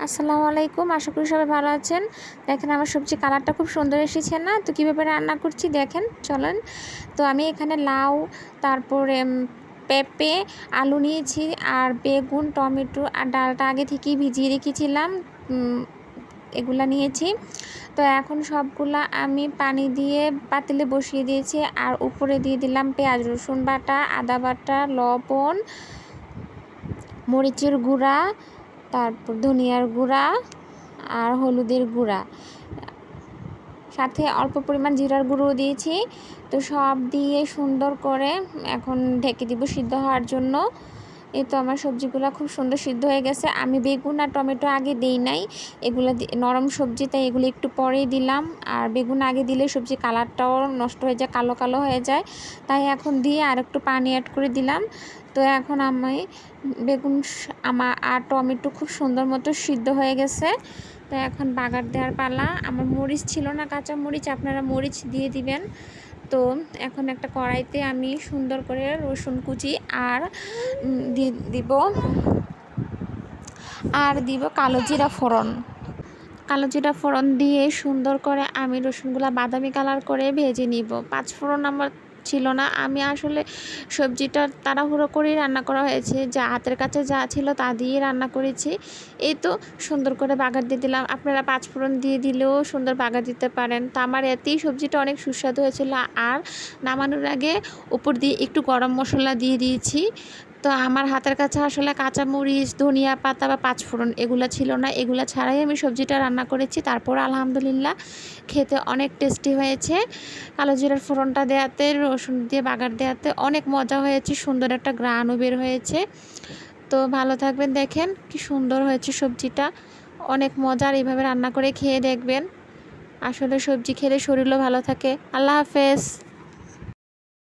আসসালামু আলাইকুম, আশা করি সবাই ভালো আছেন। দেখেন আমার সবজি কালারটা খুব সুন্দর এসেছে না? তো কীভাবে রান্না করছি দেখেন, চলেন। তো আমি এখানে লাউ, তারপরে পেঁপে, আলু নিয়েছি, আর বেগুন, টমেটো আর ডালটা আগে থেকেই ভিজিয়ে রেখেছিলাম, এগুলা নিয়েছি। তো এখন সবগুলা আমি পানি দিয়ে পাতিলে বসিয়ে দিয়েছি, আর উপরে দিয়ে দিলাম পেঁয়াজ, রসুন বাটা, আদা বাটা, লবণ, মরিচের গুঁড়া, তারপর ধনিয়ার গুঁড়া আর হলুদের গুঁড়া, সাথে অল্প পরিমাণ জিরার গুঁড়ো দিয়েছি। তো সব দিয়ে সুন্দর করে এখন ঢেকে দিব সিদ্ধ হওয়ার জন্য। এই তো আমার সবজিগুলো খুব সুন্দর সিদ্ধ হয়ে গেছে। আমি বেগুন আর টমেটো আগে দেই নাই, এগুলো নরম সবজি, তাই এগুলো একটু পরেই দিলাম। আর বেগুন আগে দিলে সবজি কালারটাও নষ্ট হয়ে যায়, কালো কালো হয়ে যায়, তাই এখন দিয়ে আর একটু পানি অ্যাড করে দিলাম। তো এখন আমি বেগুন আর টমেটো খুব সুন্দর মতো সিদ্ধ হয়ে গেছে। তো এখন বাগার দেওয়ার পালা। আমার মরিচ ছিল না, কাঁচা মরিচ, আপনারা মরিচ দিয়ে দিবেন। তো এখন একটা কড়াইতে আমি সুন্দর করে রসুন কুচি আর দিব কালো জিরা ফোড়ন। কালো জিরা ফোড়ন দিয়ে সুন্দর করে আমি রসুনগুলা বাদামি কালার করে ভেজে নিব। 5 ফোড়ন আমার ছিল না, আমি আসলে সবজিটা তাড়াহুড়ো করেই রান্না করা হয়েছে, যা হাতের কাছে যা ছিল তা দিয়েই রান্না করেছি। এই তো সুন্দর করে বাগার দিয়ে দিলাম। আপনারা 5 ফোড়ন দিয়ে দিলেও সুন্দর বাগার দিতে পারেন। তো আমার এতেই সবজিটা অনেক সুস্বাদু হয়েছিল। আর নামানোর আগে উপর দিয়ে একটু গরম মশলা দিয়ে দিয়েছি। তো আমার হাতের কাছে আসলে কাঁচামরিচ, ধনিয়া পাতা বা 5 ফোড়ন এগুলো ছিল না, এগুলো ছাড়াই আমি সবজিটা রান্না করেছি। তারপর আলহামদুলিল্লাহ খেতে অনেক টেস্টি হয়েছে। কালো জিরার ফোড়নটা দেওয়াতে, রসুন দিয়ে বাগার দেওয়াতে অনেক মজা হয়েছে, সুন্দর একটা ঘ্রাণও বের হয়েছে। তো ভালো থাকবেন, দেখেন কি সুন্দর হয়েছে সবজিটা, অনেক মজার। এইভাবে রান্না করে খেয়ে দেখবেন, আসলে সবজি খেলে শরীরও ভালো থাকে। আল্লাহ হাফেজ।